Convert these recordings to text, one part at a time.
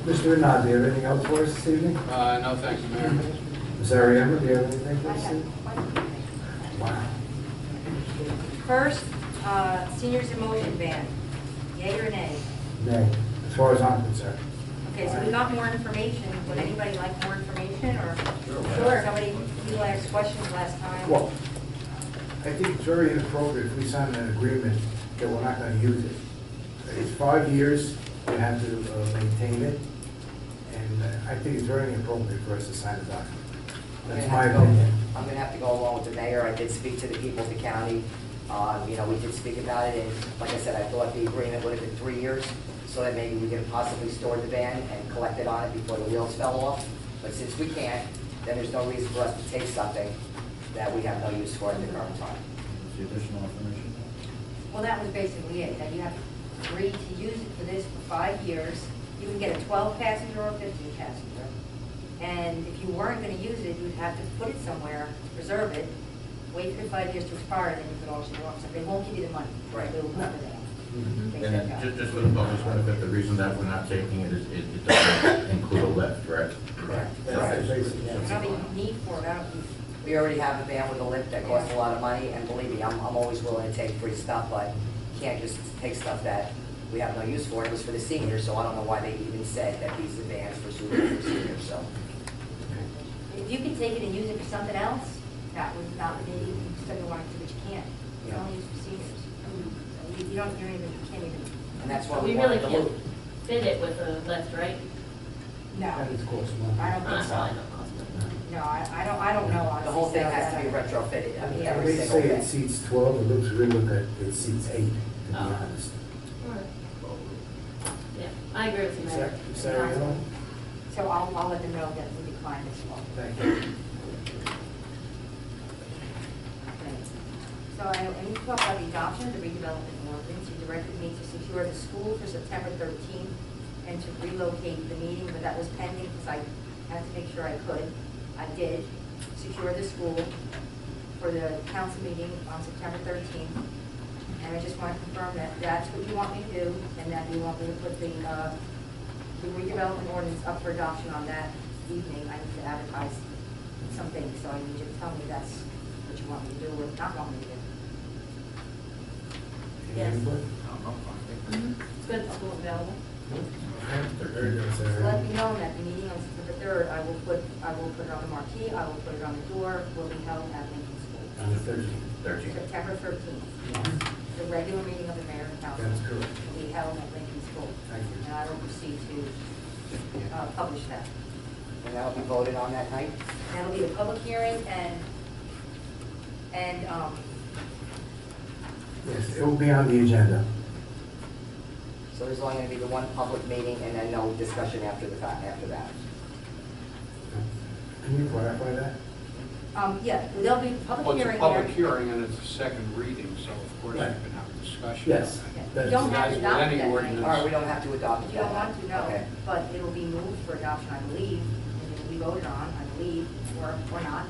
Mr. Renard, do you have anything else for us this evening? No, thanks, Mayor. Ms. Ariema, do you have anything for us this evening? Wow. First, seniors in motion ban, yea or nay? Nay, as far as I'm concerned. Okay, so we got more information. Would anybody like more information, or? Sure. Somebody, people asked questions last time. Well, I think it's very inappropriate if we sign an agreement that we're not going to use it. It's 5 years, we have to maintain it, and I think it's very inappropriate for us to sign a document. That's my opinion. I'm gonna have to go along with the mayor. I did speak to the people of the county. You know, we did speak about it, and like I said, I thought the agreement would have been 3 years, so that maybe we could have possibly stored the van and collected on it before the wheels fell off. But since we can't, then there's no reason for us to take something that we have no use for at the current time. The additional information? Well, that was basically it, that you have to agree to use it for this for 5 years. You can get a 12 passenger or a 15 passenger. And if you weren't going to use it, you'd have to put it somewhere, reserve it, wait for the 5 years to expire, then you could auction it off. So they won't give you the money. Right. They will cover that. They And said then, that. just for the public's benefit, the reason that we're not taking it is it doesn't include a lift, correct? Correct. That's basically There's it. no need for it. I don't think. We already have a van with a lift that costs a lot of money, and believe me, I'm always willing to take free stuff, but you can't just take stuff that we have no use for. It was for the seniors, so I don't know why they even said that these are vans for seniors, so. If you could take it and use it for something else, that would not be, you still want to, but you can't. It's Yeah. only used for seniors. So you don't, you can't even. And that's why We we really wanted to can't loop. fit it with a lift, right? No, That is cost money. I don't think so. Probably don't cost much. No, I don't know. The whole thing honestly, has to be so retrofitted, I mean, They every single say it thing. seats 12, it looks really good, it seats 8, to be Oh. honest. Yeah, I agree with you, Is Mayor. that, Ms. Ariema? So I'll let them know that we declined this one. Thank you. Okay. So I need to talk about the adoption of the redevelopment ordinance. You directed me to secure the school for September 13th and to relocate the meeting, but that was pending because I had to make sure I could. I did secure the school for the council meeting on September 13th. And I just want to confirm that that's what you want me to do, and that you want me to put the redevelopment ordinance up for adoption on that evening. I need to advertise some things, so I need you to tell me that's what you want me to do or not want me to do. Yes. Input? It's good, it's still available. Very good, Ms. So Ariema. let me know that the meeting on September 3rd, I will put it on the marquee, I will put it on the door, will be held at Lincoln School. On the 13th. 13. September 13th. Yes, The regular meeting of the mayor and council. That's correct. Will be held at Lincoln School. Thank you. And I will proceed to publish that. And that'll be voted on that night? That'll be a public hearing Yes, it will be on the agenda. So there's only gonna be the one public meeting and then no discussion after the fact, after that. Can you clarify that? yeah, there'll be a Well, public it's a hearing public there. hearing and it's a second reading, so of course you Right. can have a discussion. Yes. about Yeah. it. You That's- don't have As to with adopt any that ordinance. night. All right, we don't have to adopt it. You don't want to, no, Okay. but it'll be moved for adoption, I believe, and it'll be voted on, I believe, or not.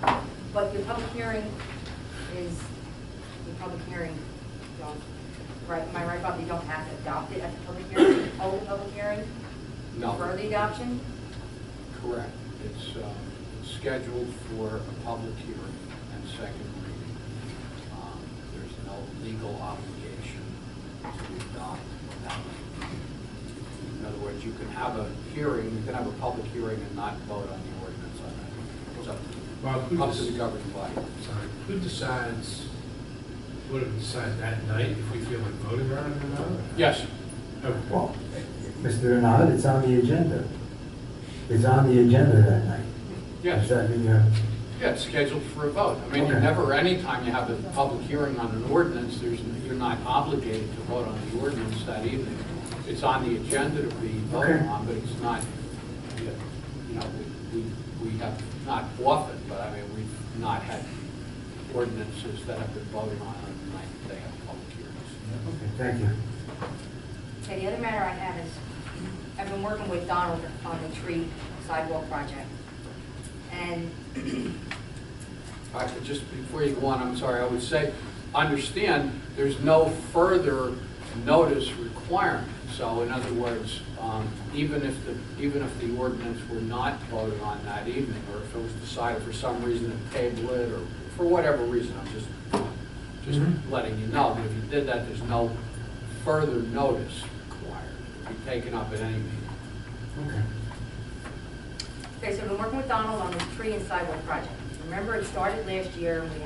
But your public hearing is, right, am I right about you don't have to adopt it at the public hearing, hold the public hearing No, for the adoption? correct. It's scheduled for a public hearing and second reading. There's no legal obligation to adopt that. In other words, you can have a hearing, you can have a public hearing and not vote on the ordinance on that. It's up to the governing body. Sorry, who decides, what do we decide that night if we feel like voting on it or not? Yes, Okay. Well, Mr. Renard, it's on the agenda. It's on the agenda that night. yes. Does that mean you're, Yeah, it's scheduled for a vote. I mean, you Okay. never, anytime you have a public hearing on an ordinance, you're not obligated to vote on the ordinance that evening. It's on the agenda to be voted Okay. on, but it's not, you know, we have not often, but I mean, we've not had ordinances that have been voted on the night that they have public hearings. okay, thank you. Okay, the other matter I have is, I've been working with Donald on the tree sidewalk project. And Just before you go on, I'm sorry, I would say, understand, there's no further notice requirement. So in other words, even if the ordinance were not voted on that evening, or if it was decided for some reason to table it, or for whatever reason, I'm just letting you know, that if you did that, there's no further notice required. It could be taken up at any meeting. Okay. Okay, so I've been working with Donald on this tree and sidewalk project. Remember, it started last year, and we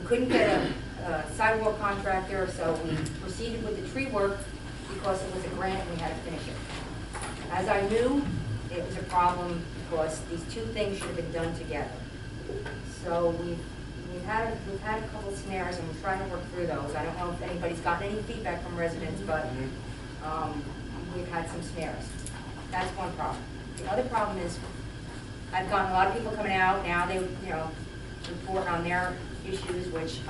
couldn't get a sidewalk contractor, so we proceeded with the tree work because it was a grant and we had to finish it. As I knew, it was a problem because these two things should have been done together. So we've had a couple of scenarios, and we're trying to work through those. I don't know if anybody's gotten any feedback from residents, but we've had some snares. That's one problem. The other problem is, I've gotten a lot of people coming out now, they, report on their issues, which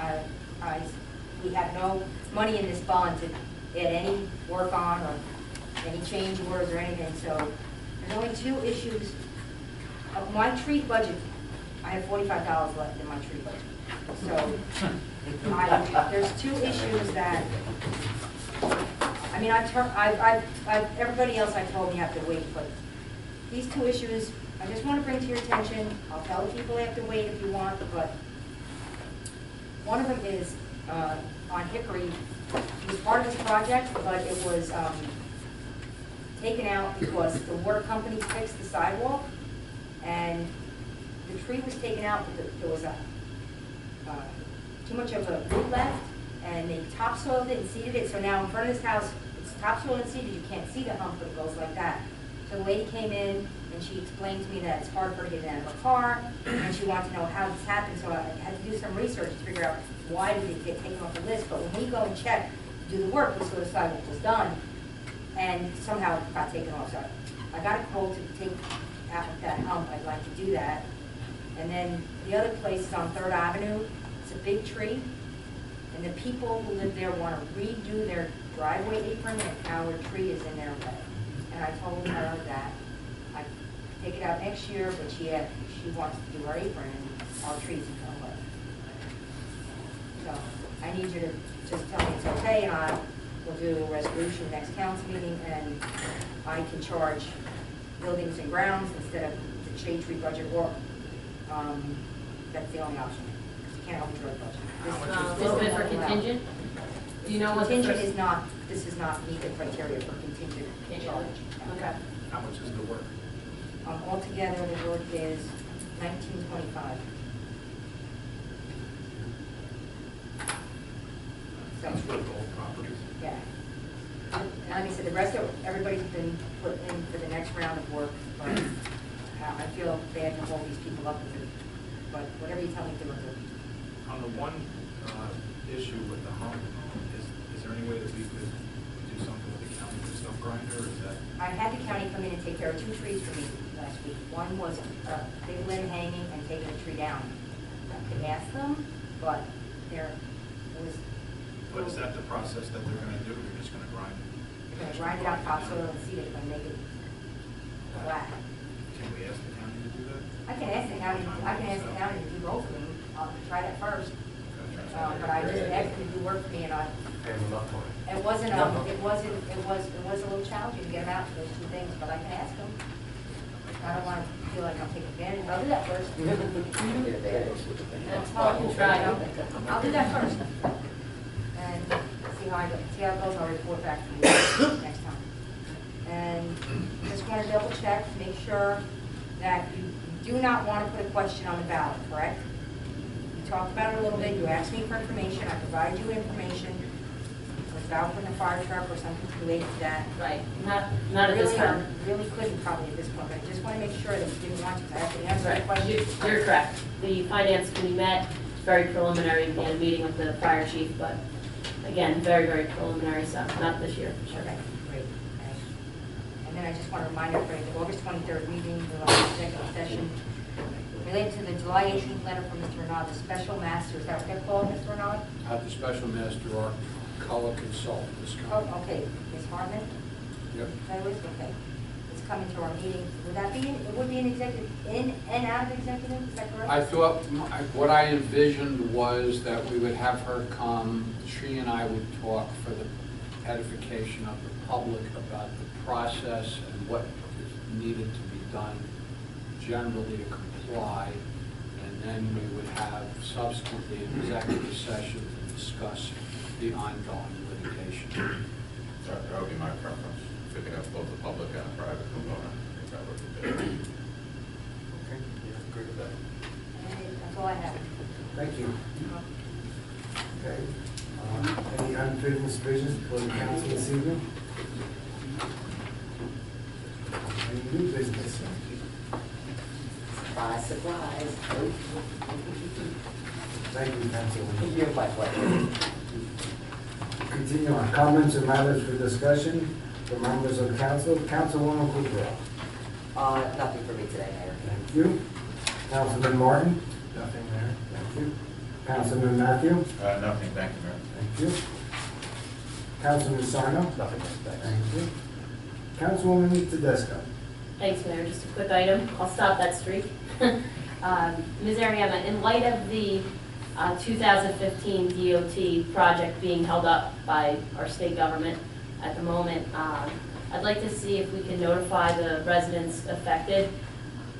we have no money in this bond to add any work on, or any change orders or anything, so there's only two issues. Of my tree budget, I have $45 left in my tree budget. So, there's two issues that, I mean, everybody else I told me have to wait, but these two issues, I just want to bring to your attention. I'll tell the people they have to wait if you want, but one of them is on Hickory. It was part of this project, but it was taken out because the water company fixed the sidewalk, and the tree was taken out, but there was too much of a root left, and they topsoiled it and seeded it, so now in front of this house, it's topsoiled and seeded. You can't see the hump, but it goes like that. So the lady came in, and she explained to me that it's hard for her to get out of her car, and she wanted to know how this happened, so I had to do some research to figure out why did it get taken off the list. But when we go and check to do the work, we saw the sidewalk was done, and somehow it got taken off. So I got a quote to take out that hump. I'd like to do that. And then the other place is on 3rd Avenue. It's a big tree, and the people who live there want to redo their driveway apron, and our tree is in their way. And I told her that I'd take it out next year, but she wants to do her apron, and our trees in her way. So I need you to just tell me it's okay, and I will do a resolution next council meeting, and I can charge buildings and grounds instead of the shade tree budget, or that's the only option. You can't overdraw the budget. This bit for contingent? Do you know what the Contingent first? is not, this is not meet the criteria for contingent charge. Okay. How much is the work? Altogether, the work is $19.25. So, That's for both properties. yeah. And like I said, the rest of, everybody's been put in for the next round of work, but I feel bad to hold these people up with it. But whatever you tell me to do, I'll do. On the one issue with the hump, is there any way that we could do something with the county for stump grinder, or is that? I had the county come in and take care of 2 trees for me last week. One was a big limb hanging and taking a tree down. I could ask them, but there was, But is that the process that they're gonna do? You're just gonna grind it? they're gonna grind it out topsoil and seed it and make it flat. Can we ask the county to do that? I can ask the county to do both of them. I'll try that first. But I just asked them to do work for me, and it was a little challenging to get them out for those 2 things, but I can ask them. I don't want to feel like I'm taking advantage, but I'll do that first. That's all you can try. I'll do that first. And see how it goes. I'll report back to you next time. And just want to double check, make sure that you do not want to put a question on the ballot, correct? You talked about it a little bit, you asked me for information, I provided you information. It was about putting a fire truck or something related to that. Right, not at this Really, time. Really couldn't probably at this point, but I just want to make sure that you didn't want to. I have to answer that question. You're correct. The finance committee met, very preliminary, we had a meeting with the fire chief, but again, very, very preliminary stuff, not this year, for sure. Okay, great. Thanks. And then I just want to remind everybody, the August 23rd meeting, we'll have an executive session related to the July 18th letter from Mr. Renaud, the special master. Is that what they're called, Mr. Renaud? The special master, our color consultant, this Oh, company. okay. Ms. Hartman? Yep. That was, okay. It's coming to our meeting. Would that be, it would be an executive, in and out of executive, is that correct? I thought, what I envisioned was that we would have her come, she and I would talk for the edification of the public about the process and what is needed to be done generally to comply, and then we would have subsequently an executive session to discuss the ongoing litigation. That would be my preference, if we could have both the public and a private component. I think that would be good. Okay, yeah, agree with that. And that's all I have. Thank you. Okay. Any unfinished business for the council this evening? Any new business? Surprise, surprise. Thank you, Councilwoman. You're my pleasure. Continue on. Comments and matters for discussion for members of council. Councilwoman Kukrow. Nothing for me today, Mayor. Thank you. Councilman Martin. Nothing there. Thank you. Councilman Matthew. Nothing, thank you, Mayor. Thank you. Councilman Sarno. Nothing, thanks. Thank you. Councilwoman Tedesco. Thanks, Mayor. Just a quick item. I'll stop that streak. Ms. Ariema, in light of the 2015 DOT project being held up by our state government at the moment, I'd like to see if we can notify the residents affected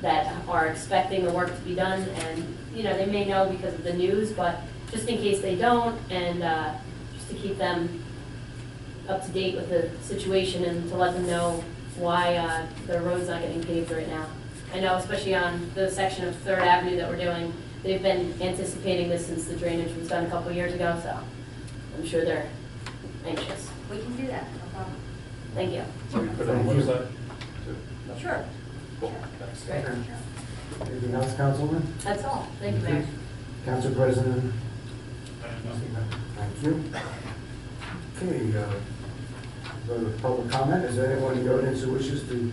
that are expecting the work to be done. And, you know, they may know because of the news, but just in case they don't, and just to keep them up to date with the situation and to let them know why their road's not getting paved right now. I know, especially on the section of 3rd Avenue that we're doing, they've been anticipating this since the drainage was done a couple years ago, so I'm sure they're anxious. We can do that, no problem. Thank you. So we put it on the Thank you. website? too? No? Sure. Cool, thanks. Great. Anything else, Councilwoman? That's all. Thank you, Mayor. Council President. Nothing. Thank you. Okay, go to public comment. Is there anyone in the audience who wishes to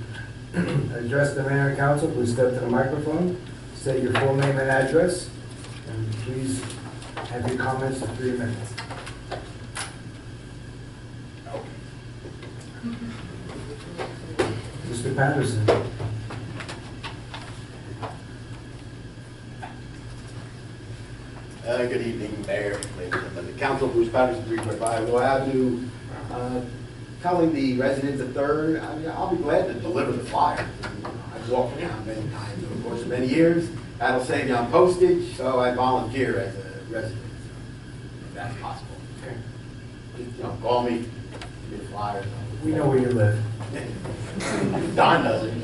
address the mayor and council? Please step to the microphone, state your full name and address, and please have your comments for 3 minutes. Mr. Patterson. Good evening, Mayor, ladies and gentlemen. The Council, Bruce Patterson, 345 Willow Avenue. Telling the residents of 3rd, I mean, I'll be glad to deliver the flyers. I've walked around many times over the course of many years. That'll save you on postage, so I volunteer as a resident, if that's possible. Okay. Just, call me, give me the flyers. We know where you live. Don does it,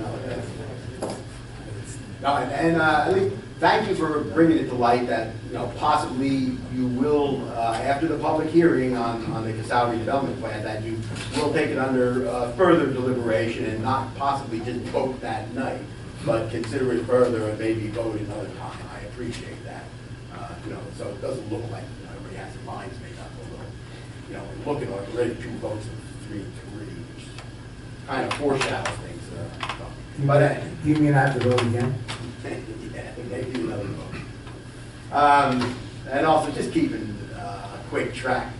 No, and I think, thank you for bringing it to light that, possibly you will, after the public hearing on the Casal redevelopment plan, that you will take it under further deliberation and not possibly just vote that night, but consider it further and maybe vote another time. I appreciate that. So it doesn't look like everybody has their minds made up a little. We're looking at already 2 votes of 3-3, which kind of foreshadows things. But Do you mean I have to vote again? yeah, maybe another vote. And also just keeping a quick track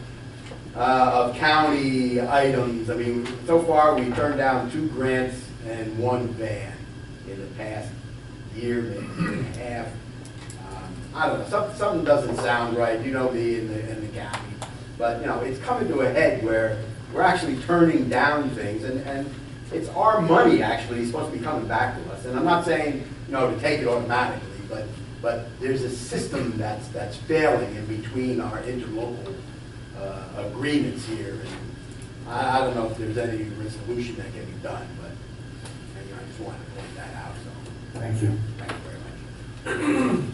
of county items. I mean, so far we turned down 2 grants and 1 van in the past year, maybe year and a half. I don't know, something doesn't sound right, me in the county. But, it's coming to a head where we're actually turning down things, and it's our money actually supposed to be coming back to us. And I'm not saying, to take it automatically, but there's a system that's failing in between our interlocal agreements here. And I don't know if there's any resolution that can be done, but I just wanted to point that out. So Thank you. thank you very much.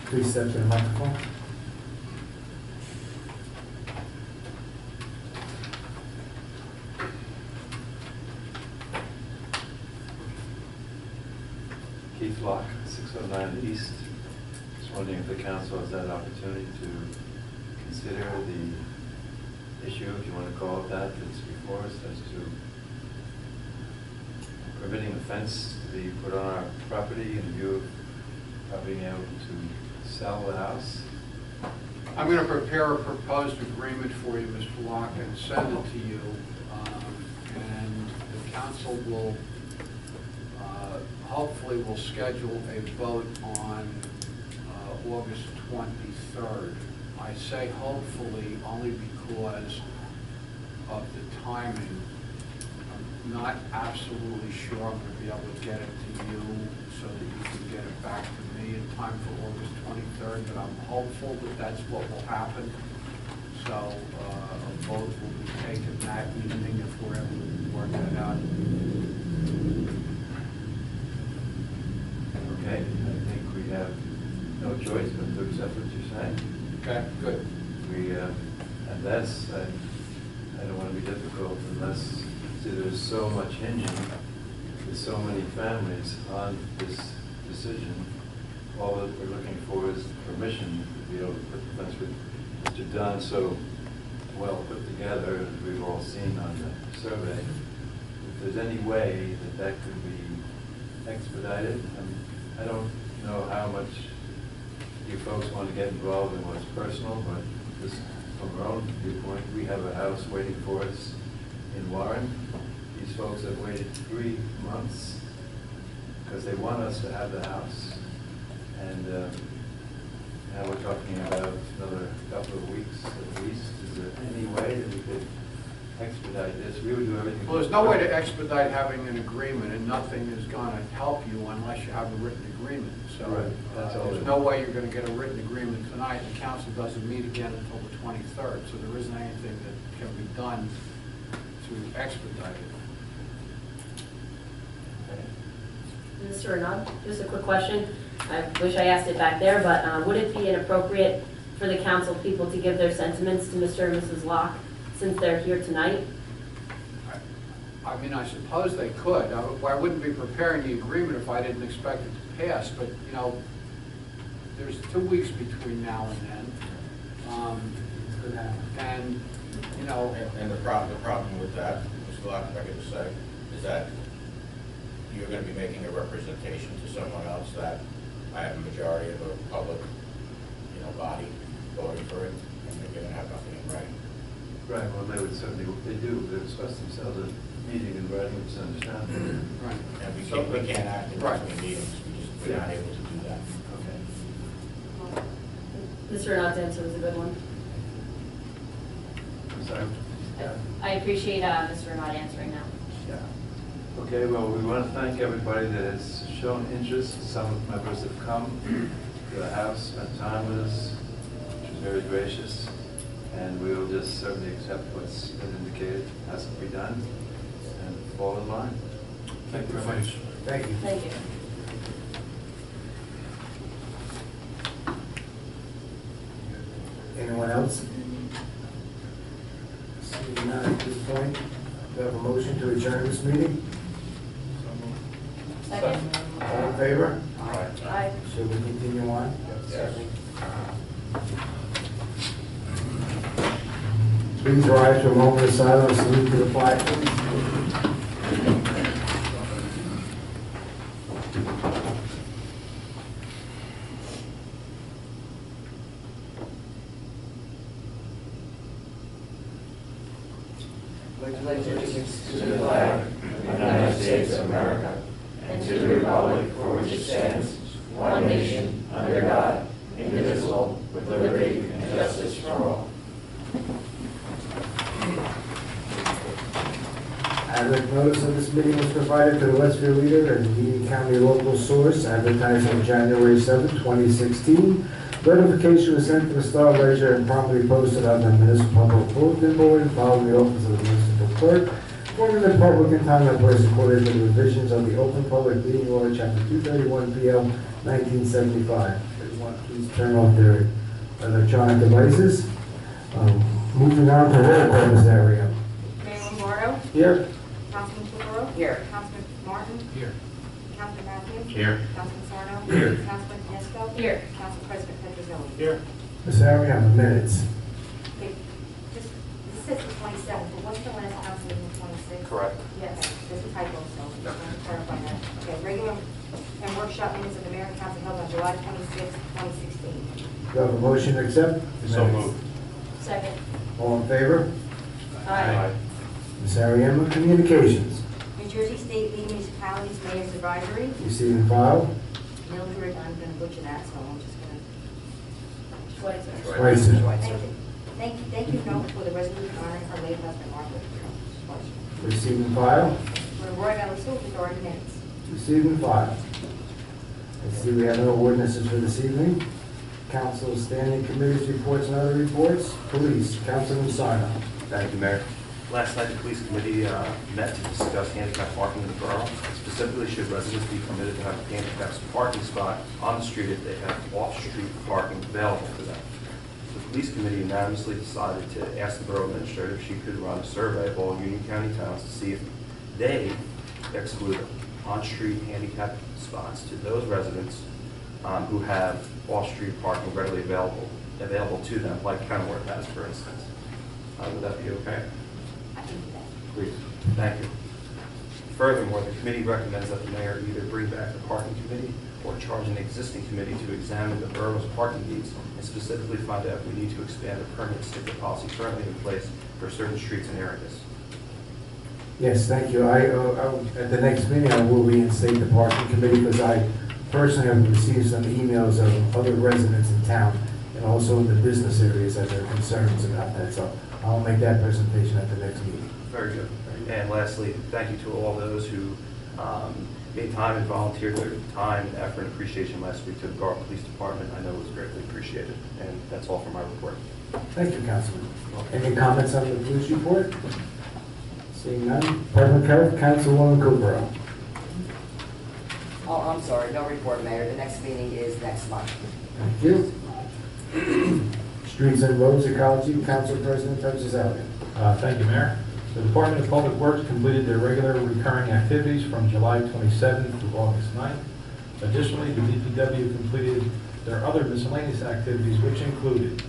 Please step to the microphone. Keith Locke, 609 East. Just wondering if the council has that opportunity to consider the issue, if you want to call it that, that's before us, as to permitting a fence to be put on our property in view of being able to sell the house. I'm going to prepare a proposed agreement for you, Mr. Locke, and send it to you. council will, hopefully will schedule a vote on August 23rd. I say hopefully only because of the timing. I'm not absolutely sure I'm going to be able to get it to you so that you can get it back to me in time for August 23rd, but I'm hopeful that that's what will happen. So a vote will be taken that evening if we're able to work that out. Okay, I think we have no choice but to accept what you're saying. Okay, good. And that's, I don't want to be difficult unless, see, there's so much hinging, there's so many families on this decision. All that we're looking for is permission to be able to put the fence with Mr. Dunn so well put together, as we've all seen on the survey. If there's any way that that could be expedited, I don't know how much you folks want to get involved in what's personal, but just from our own viewpoint, we have a house waiting for us in Warren. These folks have waited 3 months because they want us to have the house. And now we're talking about another couple of weeks at least. Is there any way that we could expedite this? We would do everything. Well, there's no way to expedite having an agreement, and nothing is going to help you unless you have a written agreement. So Right. That's all there's it no is. way you're going to get a written agreement tonight. The council doesn't meet again until the 23rd, so there isn't anything that can be done to expedite it. Mr. Renaud, just a quick question. I wish I asked it back there, but would it be inappropriate for the council people to give their sentiments to Mr. and Mrs. Locke since they're here tonight? I mean, I suppose they could. I wouldn't be preparing the agreement if I didn't expect it to pass, but, you know, there's 2 weeks between now and then. And, you know, And the problem with that, Mr. Locke, if I could just say, is that you're going to be making a representation to someone else that I have a majority of a public, body voting for it, and they're going to have nothing in writing. Right, well, they would certainly, they do, they express themselves at meeting and writing, which is understandable. right. And we can't act in Right. between meetings, we're not able to do that. Okay. Mr. Renaud's answer was a good one. I'm sorry? I appreciate Mr. Renaud answering that. Yeah. Okay, well, we want to thank everybody that has shown interest. Some members have come to the house, spent time with us, which is very gracious. And we will just certainly accept what's been indicated, has to be done, and fall in line. Thank you very much. Thank you. Thank you. Anyone else? Seeing none at this point, do I have a motion to adjourn this meeting? Second? All in favor? Aye. Should we continue on? Yes. Please rise for a moment of silence, salute to the flag. Allegiance to the flag of the United States of America and to the republic for which it stands, one nation, under God, indivisible, with liberty and justice for all. Advert notice of this meeting was provided to the Westfield Leader and Union County local source, advertised on January 7, 2016. Notification was sent to the Star Ledger and promptly posted on the municipal public bulletin board and filed in the office of the municipal clerk, forming the public in time and place according to the revisions of the Open Public Meeting Order, Chapter 231 PL 1975. Everyone, please turn off their electronic devices. Moving on to roll call in this area. Mayor Lombardo? Here. Councilman Chukaro? Here. Councilman Martin? Here. Councilman Matthews? Here. Councilman Sarno? Here. Councilman Canesko? Here. Council President Petrozelli? Here. Ms. Ari, on the minutes. Okay, just, this says the 27th, but what's the last council meeting, 26th? Correct. Yes, there's a typo, so I just want to clarify that. Okay, regular and workshop minutes of the mayor and council held on July 26th, 2016. Do I have a motion to accept? So moved. Second? All in favor? Aye. Ms. Ariema, communications. Mr. Jersey State League Municipalities Mayor's Advisory. Receive and file. Mildred, I'm going to butcher that, so I'm just going to. Schweitzer. Schweitzer. Thank you, no, for the resolution honoring her late husband, Margaret. Receive and file. For Roy Valley School Authority minutes. Receive and file. I see we have no ordinances for this evening. Council standing committees, reports, and other reports. Police, Councilman Sarno. Thank you, Mayor. Last night, the police committee met to discuss handicap parking in the borough. Specifically, should residents be permitted to have a handicap parking spot on the street if they have off-street parking available to them. The police committee unanimously decided to ask the borough administrator if she could run a survey of all Union County towns to see if they exclude on-street handicap spots to those residents who have off-street parking readily available to them, like Kenilworth has, for instance. Would that be okay? I can do that. Please. Thank you. Furthermore, the committee recommends that the mayor either bring back the parking committee or charge an existing committee to examine the borough's parking needs and specifically find out if we need to expand the permit sticker policy currently in place for certain streets and areas. Yes, thank you. At the next meeting, I will reinstate the parking committee because I personally have received some emails of other residents in town and also in the business areas that are concerns about that. So I'll make that presentation at the next meeting. Very good. And lastly, thank you to all those who made time and volunteered their time, effort, and appreciation last week to the Borough Police Department. I know it was greatly appreciated. And that's all for my report. Thank you, Councilman. Any comments on the police report? Seeing none. Department Health, Councilwoman Cooper. Oh, I'm sorry, no report, Mayor. The next meeting is next month. Thank you. Streets and Roads Ecology, Council President Burgess Elliott. Thank you, Mayor. The Department of Public Works completed their regular recurring activities from July 27th through August 9th. Additionally, the DPW completed their other miscellaneous activities, which included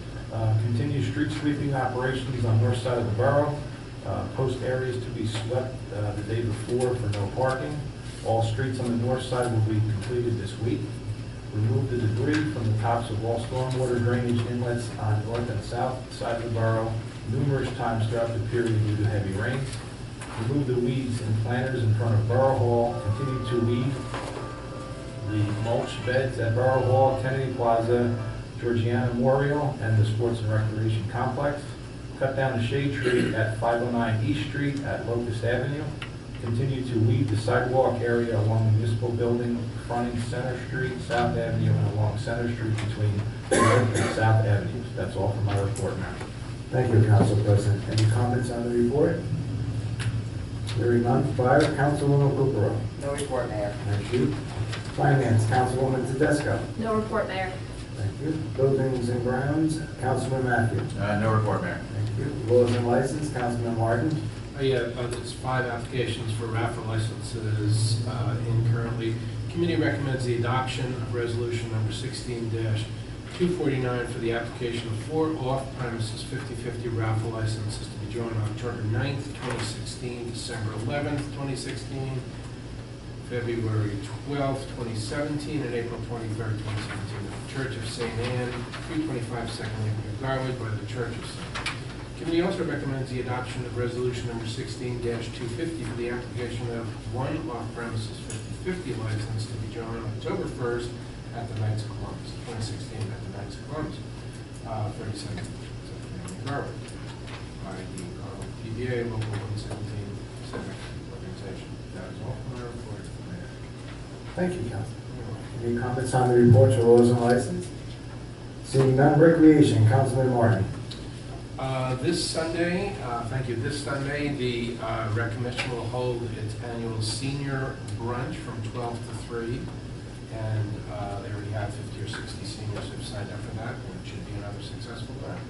continued street sweeping operations on north side of the borough, post areas to be swept the day before for no parking. All streets on the north side will be completed this week. Remove the debris from the tops of all stormwater drainage inlets on north and south side of the borough numerous times throughout the period due to heavy rains. Remove the weeds and planters in front of Borough Hall. Continue to weed the mulch beds at Borough Hall, Kennedy Plaza, Georgiana Memorial, and the Sports and Recreation Complex. Cut down the shade tree at 509 East Street at Locust Avenue. Continue to weed the sidewalk area along the municipal building, fronting Center Street, South Avenue, and along Center Street between North and South Avenues. That's all for my report, Mayor. Thank you, Council President. Any comments on the report? Hearing none. Fire, Councilwoman Cooper. No report, Mayor. Thank you. Finance, Councilwoman Tedesco. No report, Mayor. Thank you. Buildings and Grounds, Councilman Matthew. No report, Mayor. Thank you. Laws and License, Councilman Martin. There's 5 applications for raffle licenses in currently. Committee recommends the adoption of resolution number 16-249 for the application of 4 off-premises 50/50 raffle licenses to be drawn on October 9th, 2016, December 11th, 2016, February 12th, 2017, and April 23rd, 2017. The Church of St. Anne, 325 Second Avenue, Garwood, by the Church of St. Anne. Committee also recommends the adoption of resolution number 16-250 for the application of 1 off-premises 50/50 license to be drawn on October 1st at the Knights of Columbus, 2016 at the Knights of Columbus, 32nd Garwood, by the PBA Local 117 Civic Organization. That is all for my report, Mayor. Thank you, Councilman. Any comments on the reports for laws and license? Seeing none. Recreation, Councilman Martin. This Sunday, this Sunday, the Rec Commission will hold its annual senior brunch from 12 to 3. And they already have 50 or 60 seniors who've signed up for that, and it should be another successful brunch.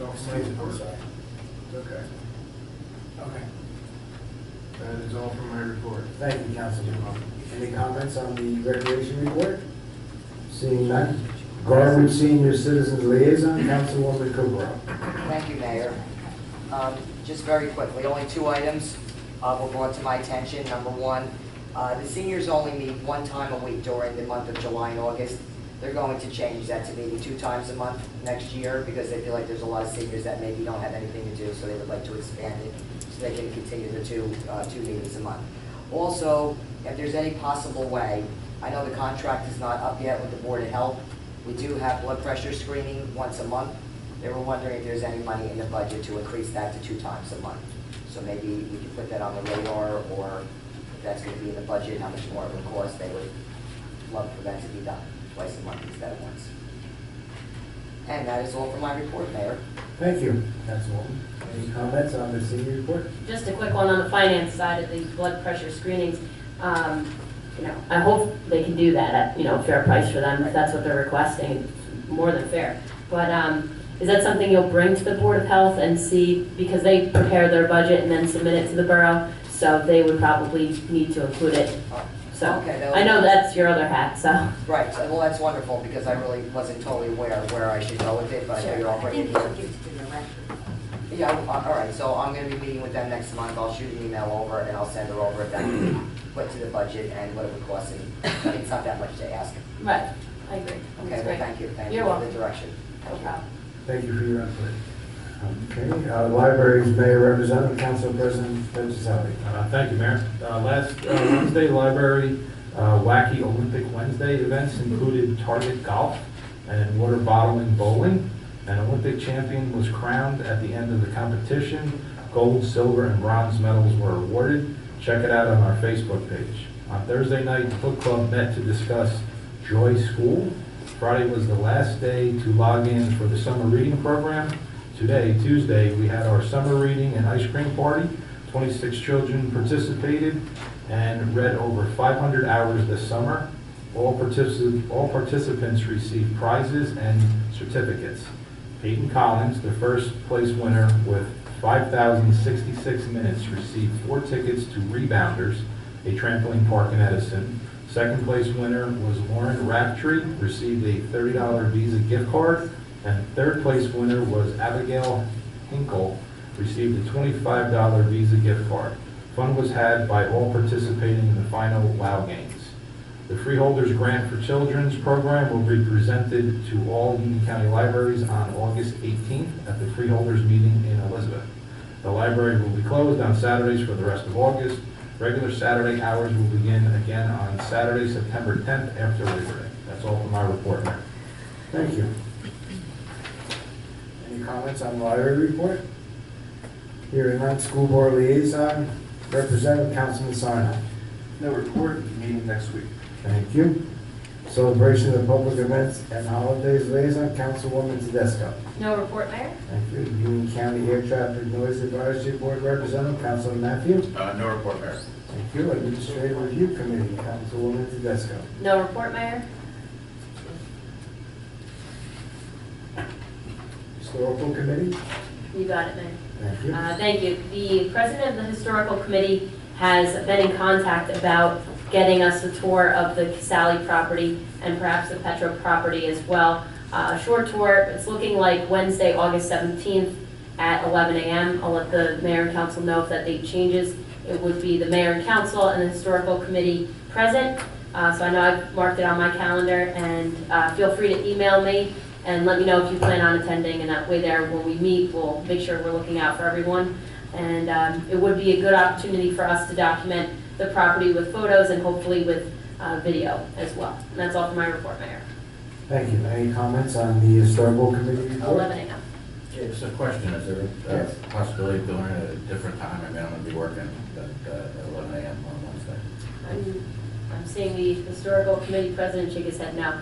I'm sorry. Okay. Okay. That is all from my report. Thank you, Councilman. Any comments on the recreation report? Seeing none. Garwood Senior Citizens Liaison, Councilwoman Cooper. Thank you, Mayor. Just very quickly, only 2 items were brought to my attention. Number 1, the seniors only meet 1 time a week during the month of July and August. They're going to change that to meeting 2 times a month next year because they feel like there's a lot of seniors that maybe don't have anything to do, so they would like to expand it. so they can continue the two meetings a month. Also, if there's any possible way, I know the contract is not up yet with the Board of Health. We do have blood pressure screening once a month. They were wondering if there's any money in the budget to increase that to 2 times a month. So maybe we could put that on the radar, or if that's going to be in the budget, how much more it would cost, they would love for that to be done twice a month instead of once. And that is all for my report, Mayor. Thank you, Councilwoman. Any comments on the senior report? Just a quick one on the finance side of the blood pressure screenings. I hope they can do that at, fair price for them, if that's what they're requesting, it's more than fair. But is that something you'll bring to the Board of Health and see, because they prepare their budget and then submit it to the borough, so they would probably need to include it. So, Okay, I know that's your other hat, so. Right, well, that's wonderful, because I really wasn't totally aware of where I should go with it, but I know you're all I bringing think it you here. should give it to the elected. Yeah, all right, so I'm gonna be meeting with them next month, I'll shoot an email over, and I'll send her over if that can be put to the budget and what it would cost, and it's not that much to ask. Right, I agree. Okay, That's well, great. thank you You're for the welcome. direction. No problem. Thank you for your input. Okay, Libraries Mayor Representative, Council President Petroselli. Thank you, Mayor. Last Wednesday, library wacky Olympic Wednesday events included target golf and water bottling bowling. An Olympic champion was crowned at the end of the competition. Gold, silver, and bronze medals were awarded. Check it out on our Facebook page. On Thursday night, the book club met to discuss Joy School. Friday was the last day to log in for the summer reading program. Today, Tuesday, we had our summer reading and ice cream party. 26 children participated and read over 500 hours this summer. All participants received prizes and certificates. Peyton Collins, the first place winner with 5,066 minutes, received 4 tickets to Rebounders, a trampoline park in Edison. Second place winner was Lauren Raftree, received a $30 Visa gift card. And third place winner was Abigail Hinkle, received a $25 Visa gift card. Fun was had by all participating in the final WOW games. The Freeholders Grant for Children's program will be presented to all Union County libraries on August 18th at the Freeholders meeting in Elizabeth. The library will be closed on Saturdays for the rest of August. Regular Saturday hours will begin again on Saturday, September 10th after Labor Day. That's all for my report, Mayor. Thank you. Any comments on the library report? Hearing none, School Board Liaison, Representative Councilman Sarno. No report, meeting next week. Thank you. Celebration of public events and holidays Liaison, Councilwoman Tedesco. No report, Mayor? Thank you. Union County Air Traffic Noise Advisory Board Representative, Councilman Matthew. No report, Mayor. Thank you. Administrative Review Committee, Councilwoman Tedesco. No report, Mayor? Historical Committee. You got it, Mayor. Thank you. Thank you. The president of the Historical Committee has been in contact about getting us a tour of the Casali property and perhaps the Petro property as well. A short tour, it's looking like Wednesday, August 17th at 11 a.m. I'll let the mayor and council know if that date changes. It would be the mayor and council and the Historical Committee present. So I know I've marked it on my calendar, and feel free to email me and let me know if you plan on attending, and that way there, when we meet, we'll make sure we're looking out for everyone. And it would be a good opportunity for us to document the property with photos and hopefully with video as well. And that's all for my report, Mayor. Thank you. Any comments on the Historical Committee report? 11 a.m. Yeah, just a question, is there Yes. a possibility of doing it at a different time? I mean, I'm gonna be working at 11 a.m. on Wednesday. I'm seeing the Historical Committee president shake his head no.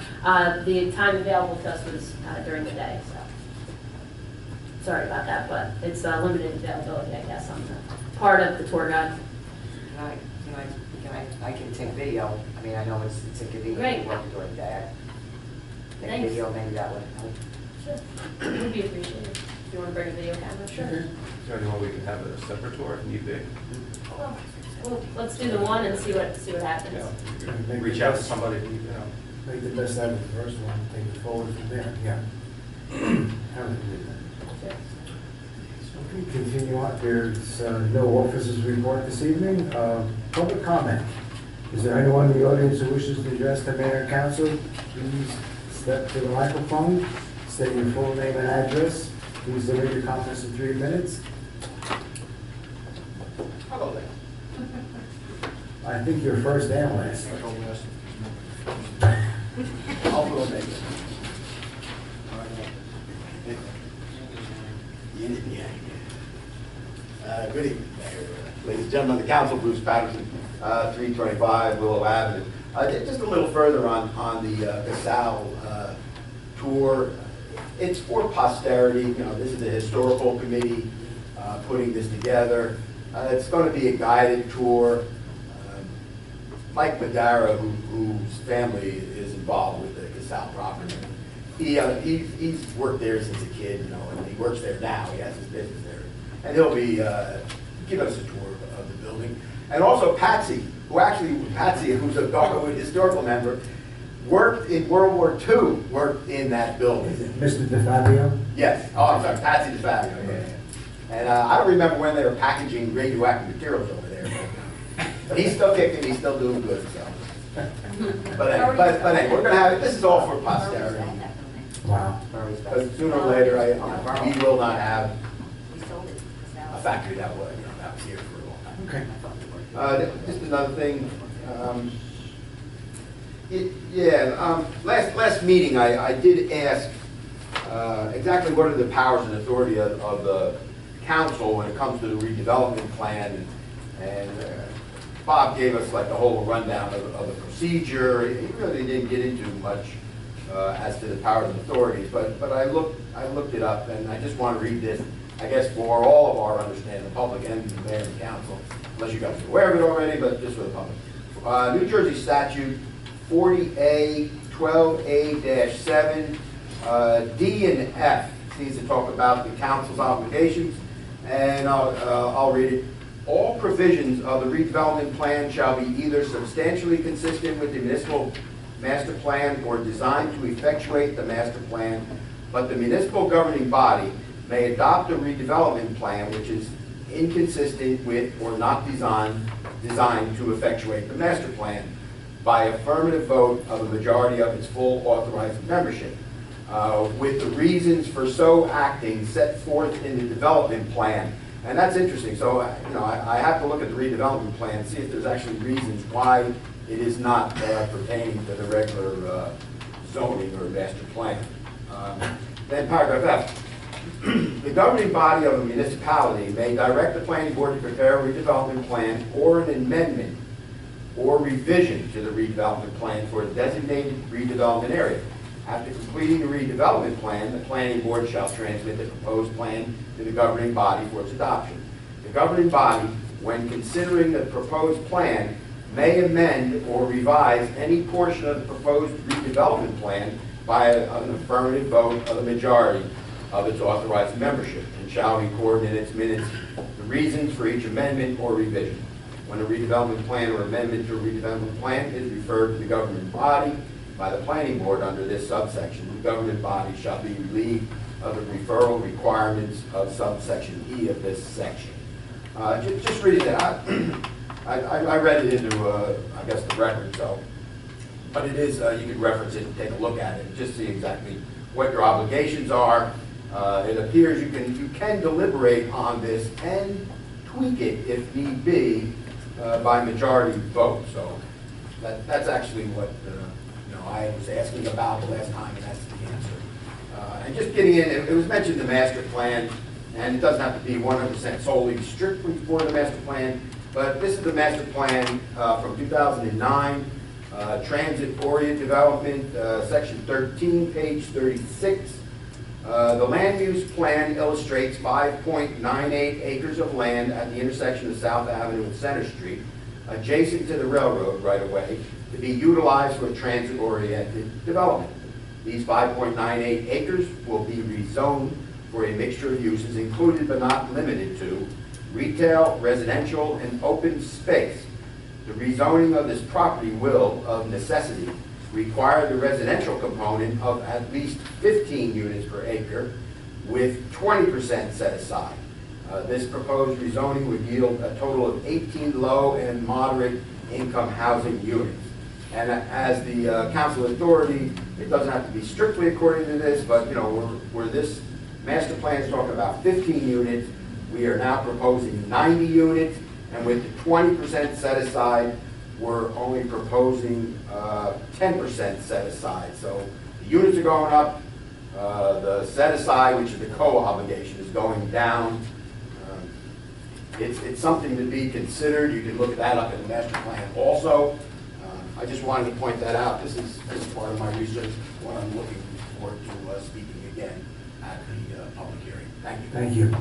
The time available to us was during the day, so. Sorry about that, but it's limited availability, I guess, on the part of the tour guide. I can take video. I mean, I know it's inconvenient Great. to work during the day. Take Thanks. video, maybe that would help. Sure. It would be appreciated. If you want to bring a video camera, sure. Is there any way we can have a separate tour if need be? Well, let's do the one and see what happens. You know, reach out to somebody, you know. Make the best out of the first one, take it forward from there, yeah. How would you do that? Sure. Okay, continue on. There's no officers report this evening. Public comment. Is there anyone in the audience who wishes to address the mayor and council? Please step to the microphone, state your full name and address. Please limit your comments to 3 minutes. I'll go last. I think you're first and last. I'll go last. I'll go next. Yin and yang. Good evening, Mayor. Ladies and gentlemen of the council, Bruce Patterson, 325 Willow Avenue. Just a little further on the Casal tour. It's for posterity. You know, this is the historical committee putting this together. It's going to be a guided tour. Mike Madara, whose family is involved with the Casal property, he's worked there since a kid, you know, and he works there now. He has his business there, and he'll be giving us a tour of the building. And also Patsy, who's a Garwood historical member, worked in World War II. Worked in that building. Mr. DeFabio? Yes. Oh, I'm sorry, Patsy DeFabio. Yeah. And I don't remember when they were packaging radioactive materials over there. But he's still kicking. He's still doing good. So. But anyway, we're gonna have it. This is all for posterity. Wow. Because sooner or later, we will not have We sold it. a factory that was here for a long time. Okay. Just another thing. Last meeting, I did ask exactly what are the powers and authority of the council when it comes to the redevelopment plan, and Bob gave us like the whole rundown of the procedure. He really didn't get into much as to the powers and authorities, but I looked it up, and I just want to read this, I guess, for all of our understanding, the public and the mayor and the council, unless you guys are aware of it already, but just for the public. New Jersey statute 40A 12A-7, D and F seems to talk about the council's obligations, and I'll read it. All provisions of the redevelopment plan shall be either substantially consistent with the municipal master plan or designed to effectuate the master plan, but the municipal governing body may adopt a redevelopment plan which is inconsistent with or not designed to effectuate the master plan by affirmative vote of a majority of its full authorized membership, with the reasons for so acting set forth in the development plan. And that's interesting. So, I have to look at the redevelopment plan and see if there's actually reasons why it is not pertaining to the regular zoning or master plan. Then paragraph F. The governing body of a municipality may direct the planning board to prepare a redevelopment plan or an amendment or revision to the redevelopment plan for a designated redevelopment area. After completing the redevelopment plan, the planning board shall transmit the proposed plan to the governing body for its adoption. The governing body, when considering the proposed plan, may amend or revise any portion of the proposed redevelopment plan by an affirmative vote of the majority of its authorized membership, and shall record in its minutes the reasons for each amendment or revision. When a redevelopment plan or amendment to a redevelopment plan is referred to the governing body by the planning board under this subsection, the governing body shall be relieved of the referral requirements of subsection E of this section. Just reading that, I read it into, I guess, the record, so, but it is, you can reference it and take a look at it, and just see exactly what your obligations are. It appears you can deliberate on this and tweak it if need be by majority vote. So that's actually what I was asking about the last time, and that's the answer. And just getting in, it was mentioned the master plan, and it doesn't have to be 100% solely strictly for the master plan, but this is the master plan from 2009, transit-oriented development, section 13, page 36. The land use plan illustrates 5.98 acres of land at the intersection of South Avenue and Center Street, adjacent to the railroad right-of-way, to be utilized for transit-oriented development. These 5.98 acres will be rezoned for a mixture of uses included but not limited to retail, residential, and open space. The rezoning of this property will, of necessity, require the residential component of at least 15 units per acre with 20% set aside. This proposed rezoning would yield a total of 18 low and moderate income housing units. And as the council authority, it doesn't have to be strictly according to this, but where this master plan is talking about 15 units, we are now proposing 90 units, And with the 20% set aside, we're only proposing 10% set aside. So the units are going up, the set aside, which is the co-obligation, is going down. It's something to be considered. You can look that up in the master plan also. I just wanted to point that out. This is part of my research, what I'm looking forward to speaking again at the public hearing. Thank you. Thank you.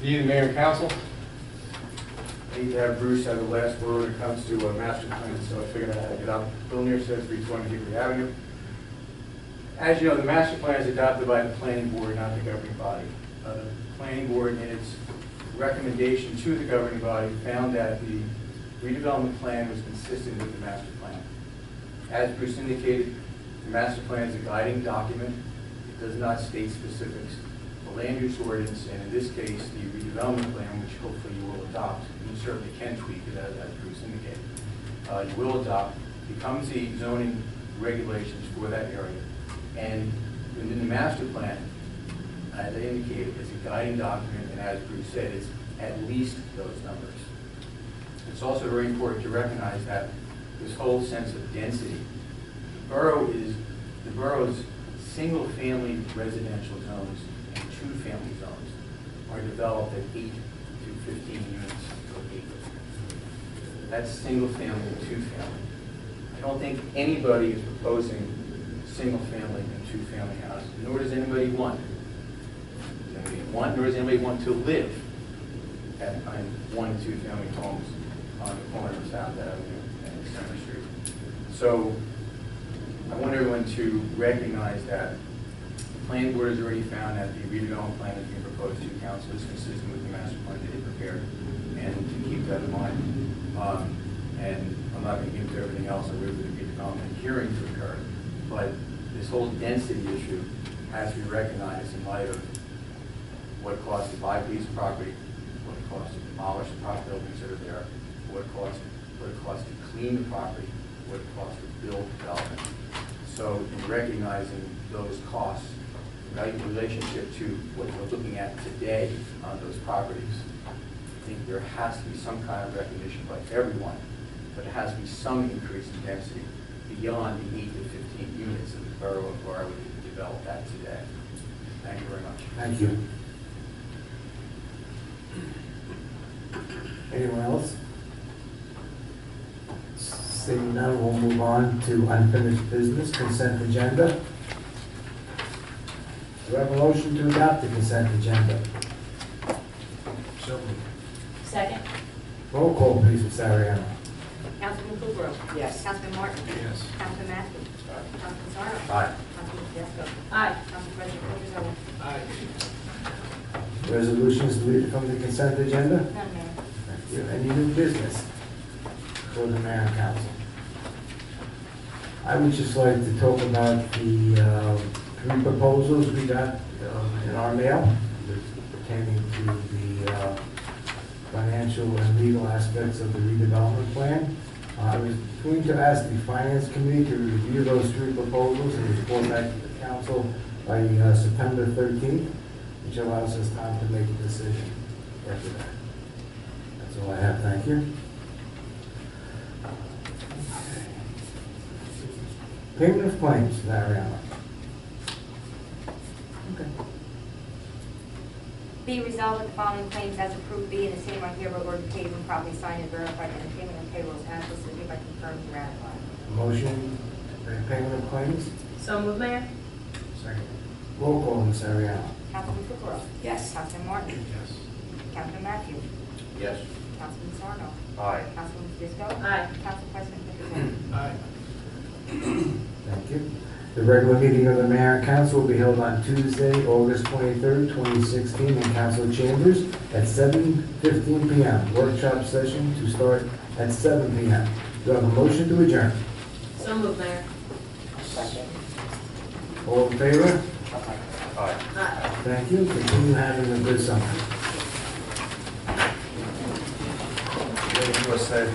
Be the mayor and council. I need to have Bruce have the last word when it comes to master plan, so I figured I'd have it up. Bill Neer says 320 Hickory Avenue. As you know, the master plan is adopted by the planning board, not the governing body. The planning board, in its recommendation to the governing body, found that the redevelopment plan was consistent with the master plan. As Bruce indicated, the master plan is a guiding document. It does not state specifics. The land use ordinance, and in this case, the redevelopment plan, which hopefully you will adopt, and you certainly can tweak it as Bruce indicated, you will adopt, becomes the zoning regulations for that area. And within the master plan, as I indicated, it's a guiding document, and as Bruce said, it's at least those numbers. It's also very important to recognize that this whole sense of density, the borough's single-family residential zones and two-family zones are developed at 8 to 15 units per acre. That's single-family and two-family. I don't think anybody is proposing single-family and two-family houses, nor does anybody want. Nor does anybody want to live in 1 and 2 family homes on the corner of South Avenue and December Street. So I want everyone to recognize that the planning board has already found that the redevelopment plan that's being proposed to council is consistent with the master plan that they prepared, and to keep that in mind. And I'm not going to get into everything else. I wait for the redevelopment hearing to occur, but this whole density issue has to be recognized in light of what it costs to buy a piece of property, what it costs to demolish the prop buildings that are there, what it costs to clean the property, what it costs to build development. So in recognizing those costs, the relationship to what we're looking at today on those properties, I think there has to be some kind of recognition by everyone, but it has to be some increase in density beyond the 8 to 15 units that the borough of Garwood can develop that today. Thank you very much. Thank you. Anyone else? Seeing none, we'll move on to unfinished business, consent agenda. Do I have a motion to adopt the consent agenda? So moved. Second? Roll call, please, Ms. Ariano. Councilman Kukrow. Yes. Councilman Martin. Yes. Councilman Matthews. Councilman Zarno. Aye. Councilman Fiasco. Aye. Council President Cortez. Aye. Resolutions deleted from the consent agenda? None, Mayor. Thank you. Any new business for the mayor and council? I would just like to talk about the 3 proposals we got in our mail pertaining to the financial and legal aspects of the redevelopment plan. I was going to ask the finance committee to review those 3 proposals and report back to the council by September 13th, which allows us time to make a decision after that. That's all I have. Thank you. Payment of claims, Mariana. Okay. Be resolved that the following claims as approved be in the same are hereby ordered paid and properly signed and verified, and the payment of payrolls as listed hereby confirmed and ratified. Motion, payment of claims. So moved, Mayor? Second. Roll call, Ms. Ariano. Councilman Kukrow. Yes. Councilman Martin. Yes. Councilman Matthews. Yes. Councilman Zarno. Aye. Councilman Fiasco. Aye. Council President Cortez. Aye. Thank you. The regular meeting of the mayor and council will be held on Tuesday, August 23rd, 2016, in council chambers at 7:15 p.m. Workshop session to start at 7 p.m. Do I have a motion to adjourn? So moved, Mayor? Second. All in favor? Aye. Aye. Thank you. Continue having a good summer. USA.